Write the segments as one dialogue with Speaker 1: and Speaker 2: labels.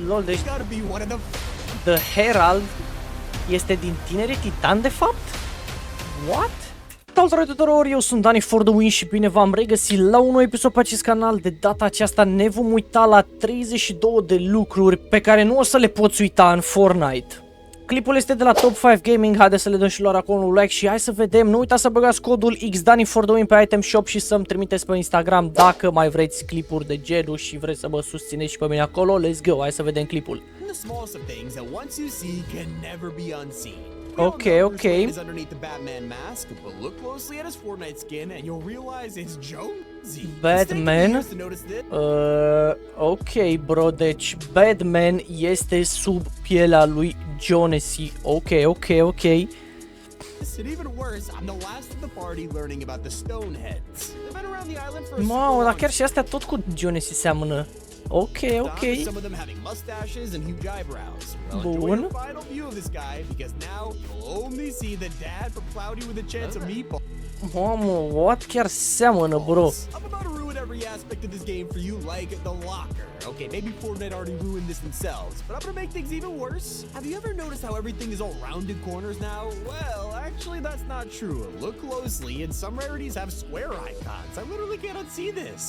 Speaker 1: Lol, deci The Herald este din Tinerii Titan de fapt? What? Salutare tuturor, eu sunt DannyFTW și bine v-am regăsit la un nou episod pe acest canal. De data aceasta ne vom uita la 32 de lucruri pe care nu o să le poți uita în Fortnite. Clipul este de la Top 5 Gaming, haideți să le dăm și lor acolo un like și hai să vedem. Nu uitați să băgați codul xDannyFTW pe item shop și să-mi trimiteți pe Instagram dacă mai vreți clipuri de genul și vreți să mă susțineți și pe mine acolo. Let's go, hai să vedem clipul. Ok. Batman. Ok, bro, deci Batman este sub pielea lui Jonesy. Ok. Mamă, dar chiar și astea tot cu Jonesy seamănă. Ok. Bun. Mamă, what? Chiar seamănă, bro. Every aspect of this game for you like the locker. Okay, maybe Fortnite already ruined this themselves, but I'm gonna make things even worse. Have you ever noticed how everything is all rounded corners now? Well, actually that's not true. Look closely and some rarities have square icons. I literally can't unsee this.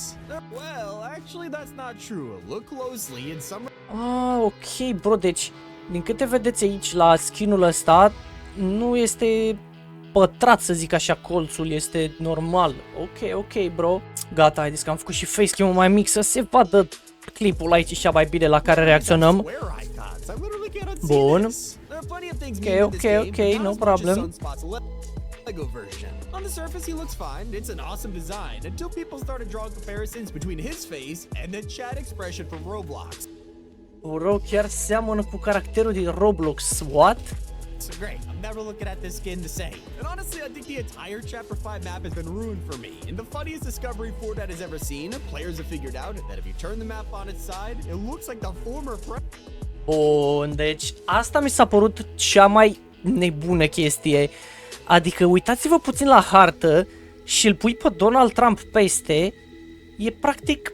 Speaker 1: Well, actually that's not true. Look closely and some... ok, bro, deci din câte vedeți aici la skin-ul ăsta nu este pătrat, să zic așa, colțul este normal. Ok, bro. Gata, haideți că am făcut și facecam-ul mai mic să se vadă clipul aici și mai bine la care reacționăm. Bun. Ok, no problem. On the surface he looks fine. It's an awesome design until people started drawing comparisons between his face and the chat expression from Roblox. Bro, chiar seamănă cu caracterul din Roblox. What? So great, I'm never looking at this skin the same. And honestly, I think the entire Chapter 5 map has been ruined for me. In the funniest discovery Fortnite has ever seen, players have figured out that if you turn the map on its side, it looks like the former Bun, deci asta mi s-a părut cea mai nebună chestie. Adică uitați-vă puțin la hartă și îl pui pe Donald Trump peste, e practic...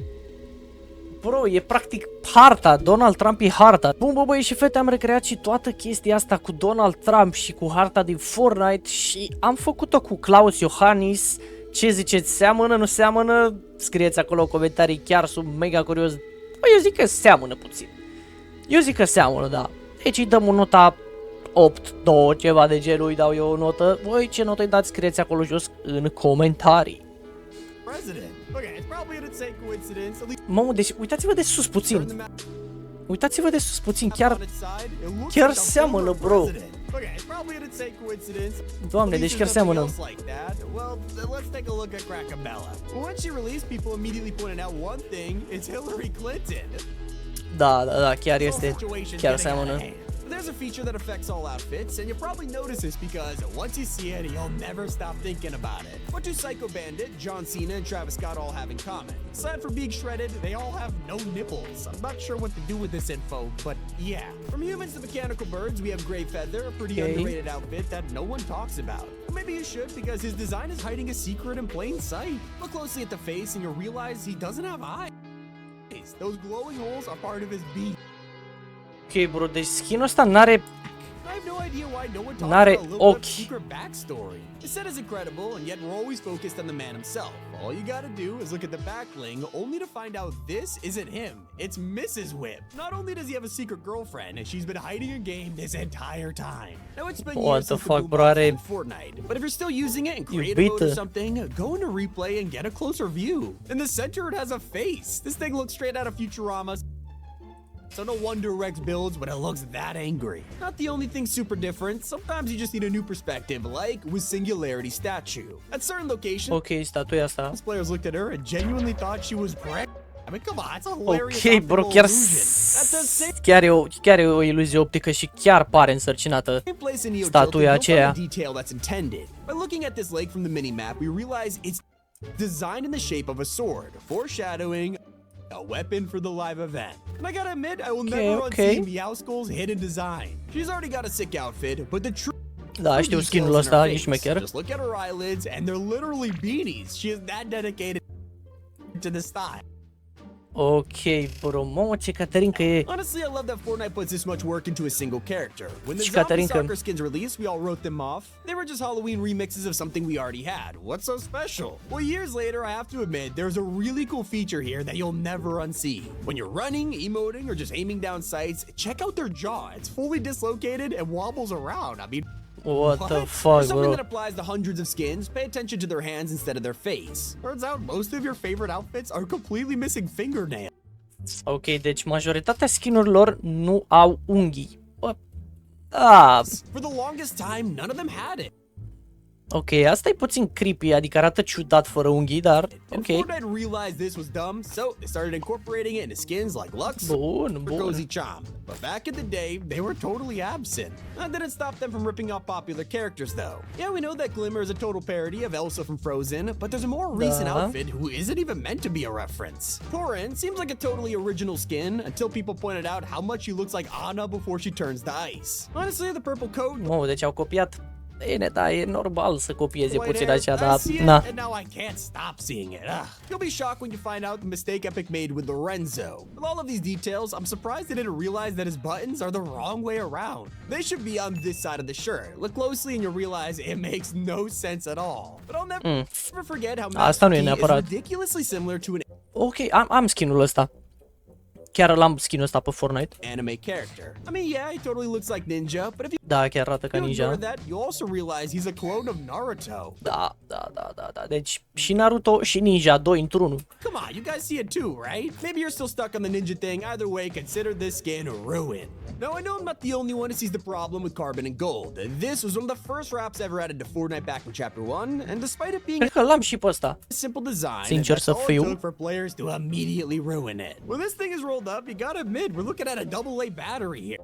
Speaker 1: Bro, e practic harta, Donald Trump e harta. Bun, băi și fete, am recreat și toată chestia asta cu Donald Trump și cu harta din Fortnite și am făcut-o cu Klaus Iohannis. Ce ziceți, seamănă, nu seamănă? Scrieți acolo în comentarii, chiar sunt mega curios. Bă, eu zic că seamănă puțin. Eu zic că seamănă, da. Deci îi dăm o nota 8, 2, ceva de genul, îi dau eu o notă. Voi ce notă îi dați, scrieți acolo jos în comentarii. Mamă, deci uitați-vă de sus puțin. Uitați-vă de sus puțin, chiar seamănă, bro. Doamne, deci chiar seamănă. Da, chiar seamănă.
Speaker 2: There's a feature that affects all outfits, and you'll probably notice this because once you see it, you'll never stop thinking about it. What do Psycho Bandit, John Cena, and Travis Scott all have in common? Aside from being shredded, they all have no nipples. I'm not sure what to do with this info, but yeah. From humans to mechanical birds, we have Grey Feather, a pretty underrated outfit that no one talks about. Maybe you should, because his design is hiding a secret in plain sight. Look closely at the face and you'll realize he doesn't have eyes. Those glowing holes are part of his beak.
Speaker 1: Ok, bro, deci skin-ul ăsta n-are ochi.
Speaker 2: The set is incredible, and yet we're always focused on the man himself. All you gotta do is look at the backling, only to find out this isn't him. It's Mrs. Whip. Not only does he have a secret girlfriend, and she's been hiding a game this entire time. Now it's been years since the boom in Fortnite, but if you're still using it in creative mode or something, go into replay and get a closer view. In the center, it has a face. This thing looks straight out of Futurama. So no wonder Rex builds when it looks that angry. Not the only thing super different, sometimes you just need a new perspective, like with Singularity statue. At certain locations,
Speaker 1: statuia asta.
Speaker 2: players looked at her and genuinely thought she was pregnant. I mean, come on, it's a hilarious
Speaker 1: bro, chiar e o iluzie optică și chiar pare însărcinată statuia aceea.
Speaker 2: By looking at this lake from the minimap, we realize it's designed in the shape of a sword, foreshadowing a weapon for the live event. And I gotta admit, I will never unsee Meowskull's hidden design. She's already got a sick outfit, but the true
Speaker 1: Da, știu skin-ul ăsta, e șmecher.
Speaker 2: Just look at her eyelids and they're literally beanies. She is that dedicated to the style.
Speaker 1: Ok, bro, mamă, ce Caterinca e.
Speaker 2: Honestly, I love that Fortnite puts this much work into a single character. When the
Speaker 1: Și
Speaker 2: zombie
Speaker 1: Caterinca.
Speaker 2: soccer skins released, we all wrote them off. They were just Halloween remixes of something we already had. What's so special? Well, years later, I have to admit, there's a really cool feature here that you'll never unsee. When you're running, emoting, or just aiming down sights, check out their jaw. It's fully dislocated and wobbles around. I mean,
Speaker 1: What the
Speaker 2: For
Speaker 1: fuck,
Speaker 2: something
Speaker 1: bro?
Speaker 2: that applies to hundreds of skins, pay attention to their hands instead of their face. Turns out most of your favorite outfits are completely missing fingernails.
Speaker 1: Ok, deci majoritatea skin-urilor nu au unghii. Bă, da.
Speaker 2: For the longest time, none of them had it.
Speaker 1: Ok, asta e puțin creepy, adică arată ciudat fără unghii, dar
Speaker 2: And
Speaker 1: ok.
Speaker 2: Fortnite realized this was dumb, so they started incorporating it into skins like Lux
Speaker 1: Bun,
Speaker 2: or
Speaker 1: bun.
Speaker 2: Cozy Charm. But back in the day, they were totally absent. That didn't stop them from ripping off popular characters, though. Yeah, we know that Glimmer is a total parody of Elsa from Frozen, but there's a more recent outfit who isn't even meant to be a reference. Torin seems like a totally original skin until people pointed out how much she looks like Anna before she turns to ice. Honestly, the purple coat.
Speaker 1: Mamă, deci au copiat. Bine, da, e normal să copieze
Speaker 2: White
Speaker 1: puțin
Speaker 2: hair,
Speaker 1: așa,
Speaker 2: I
Speaker 1: dar
Speaker 2: see it,
Speaker 1: na.
Speaker 2: and now I can't stop seeing it. Ugh. You'll be shocked when you find out the mistake Epic made with Lorenzo. With all of these details, I'm surprised they didn't realize that his buttons are the wrong way around. They should be on this side of the shirt. Look closely and you'll realize it makes no sense at all. But I'll never forget how
Speaker 1: Asta nu e
Speaker 2: Master Yi is
Speaker 1: neapărat.
Speaker 2: ridiculously similar to an
Speaker 1: Ok, am skin-ul ăsta. Chiar l-am skin-ul ăsta pe Fortnite.
Speaker 2: anime character. I mean, yeah, he totally looks like Ninja, but if you
Speaker 1: Da, chiar arată ca
Speaker 2: ignore
Speaker 1: ninja.
Speaker 2: that, you also realize he's a clone of Naruto.
Speaker 1: Da. Deci și Naruto și Ninja, 2 într-unul.
Speaker 2: Come on, you guys see it too, right? Maybe you're still stuck on the ninja thing. Either way, consider this skin ruined. Now, I know I'm not the only one who sees the problem with Carbon and Gold. This was one of the first raps ever added to Fortnite back in Chapter 1, and despite it being
Speaker 1: Cred că l-am și pe ăsta.
Speaker 2: a simple design,
Speaker 1: Sincer
Speaker 2: that's
Speaker 1: să
Speaker 2: all it
Speaker 1: fiu.
Speaker 2: took for players to immediately ruin it. When this thing is rolled up, you gotta admit, we're looking at a AA battery here.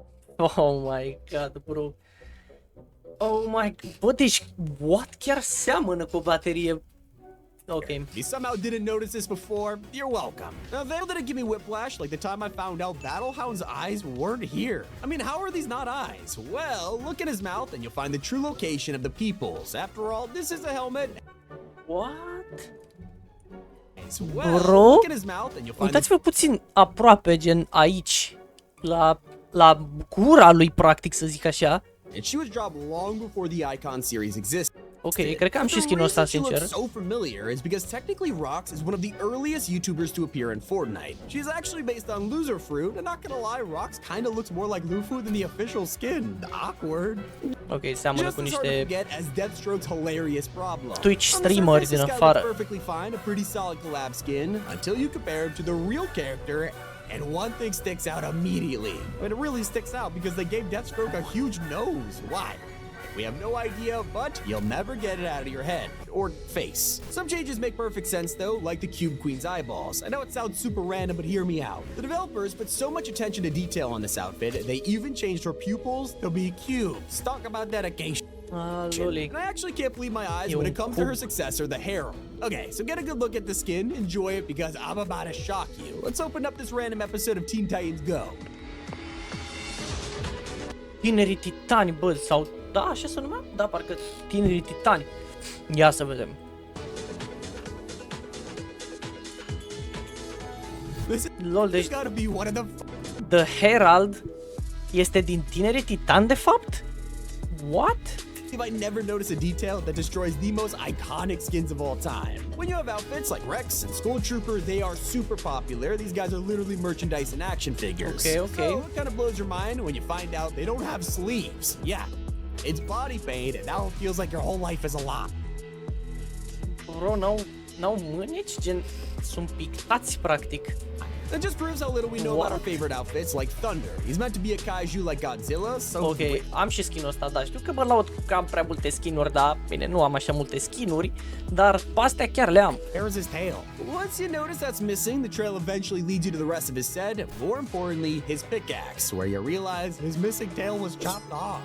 Speaker 1: Oh my god, bro. Oh my... Bă, deci, what? Chiar seamănă cu o baterie. Ok.
Speaker 2: If you somehow didn't notice this before, you're welcome. Now, they didn't give me whiplash like the time I found out Battlehound's eyes weren't here. I mean, how are these not eyes? Well, look at his mouth and you'll find the true location of the peoples. After all, this is a helmet.
Speaker 1: What?
Speaker 2: Well,
Speaker 1: Bro?
Speaker 2: look at his mouth and you'll find the
Speaker 1: Uitați-vă puțin aproape, gen aici. La gura lui, practic, să zic așa.
Speaker 2: and she was dropped long before the Icon series existed.
Speaker 1: Ok, cred că am și
Speaker 2: The
Speaker 1: skin-ul ăsta,
Speaker 2: reason she
Speaker 1: sincer.
Speaker 2: looks so familiar is because technically Rox is one of the earliest YouTubers to appear in Fortnite. She's actually based on Loser Fruit, and not gonna lie, Rox kinda looks more like Lufu than the official skin. Awkward.
Speaker 1: Ok, seamănă
Speaker 2: Just
Speaker 1: cu
Speaker 2: as hard to
Speaker 1: niște
Speaker 2: forget as Deathstroke's hilarious problem.
Speaker 1: Twitch
Speaker 2: On the
Speaker 1: streameri
Speaker 2: surface,
Speaker 1: din
Speaker 2: this guy
Speaker 1: afară.
Speaker 2: looks perfectly fine, a pretty solid collab skin, until you compare it to the real character. And one thing sticks out immediately. And it really sticks out because they gave Deathstroke a huge nose. Why? We have no idea, but you'll never get it out of your head or face. Some changes make perfect sense though, like the Cube Queen's eyeballs. I know it sounds super random, but hear me out. The developers put so much attention to detail on this outfit, they even changed her pupils to be cubes. Talk about dedication.
Speaker 1: loli.
Speaker 2: And I actually can't believe my eyes when it comes to her successor, the Herald. Okay, so get a good look at the skin, enjoy it because I'm about to shock you. Let's open up this random episode of Teen Titans Go.
Speaker 1: Tinerii titani, bă, sau... Da, așa se numea? Da, parcă tinerii titani. Ia să vedem.
Speaker 2: This
Speaker 1: Lol, deci
Speaker 2: has gotta be one of
Speaker 1: The Herald este din tinerii titani, de fapt? What?
Speaker 2: if I never notice a detail that destroys the most iconic skins of all time. When you have outfits like Rex and Skull Trooper, they are super popular. These guys are literally merchandise and action figures.
Speaker 1: Okay.
Speaker 2: So it kind of blows your mind when you find out they don't have sleeves. Yeah, it's body paint, and now it feels like your whole life is a lot.
Speaker 1: Bro, n-au mâneci, gen, sunt pictați, practic.
Speaker 2: That just proves how little we know about our favorite outfits, like Thunder. He's meant to be a kaiju like Godzilla, so...
Speaker 1: Ok, am și skin-ul ăsta, da, știu că mă laud că am prea multe skin-uri, dar, bine, nu am așa multe skin-uri, dar pe astea chiar le am.
Speaker 2: There's his tail. Once you notice that's missing, the trail eventually leads you to the rest of his set, and more importantly, his pickaxe, where you realize his missing tail was chopped off.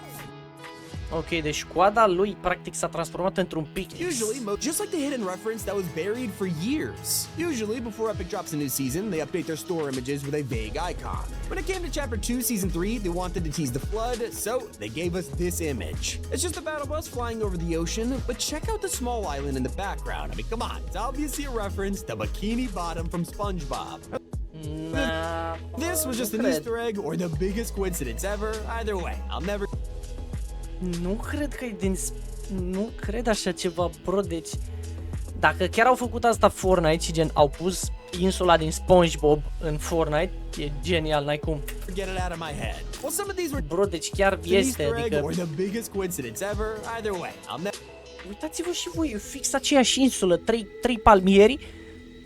Speaker 1: Ok, deci coada lui practic s-a transformat într-un pickaxe.
Speaker 2: Usually, just like the hidden reference that was buried for years. Usually, before Epic drops a new season, they update their store images with a vague icon. When it came to Chapter 2, Season 3, they wanted to tease the flood, so they gave us this image. It's just a battle bus flying over the ocean, but check out the small island in the background. I mean, come on, it's obviously a reference to Bikini Bottom from SpongeBob. This was just an Easter egg or the biggest coincidence ever. Either way, I'll never...
Speaker 1: Nu cred că e din... Nu cred așa ceva, bro, deci... Dacă chiar au făcut asta Fortnite și gen au pus insula din SpongeBob în Fortnite, e genial, n-ai cum.
Speaker 2: Get it out of my head. Well, some of these were...
Speaker 1: Bro, deci chiar este, adică...
Speaker 2: or the biggest coincidence ever. Either way, I'll never...
Speaker 1: Uitați-vă și voi, e fix aceeași insulă, trei palmieri,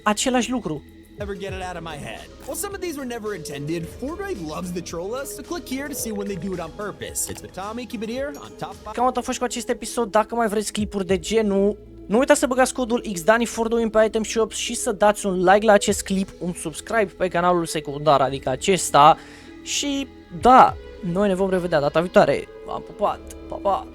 Speaker 1: același lucru.
Speaker 2: Never get it out of my head. Well, some of these were never intended. Fortnite loves to troll us, so click here to see when they do it on purpose. It's been Tommy, keep it here on top 5.
Speaker 1: Cam atât a fost cu acest episod. Dacă mai vreți clipuri de genul, nu uitați să băgați codul xDannyFTW pe Item Shops și să dați un like la acest clip, un subscribe pe canalul secundar, adică acesta. Și da, noi ne vom revedea data viitoare. V-am pupat, pa, pa!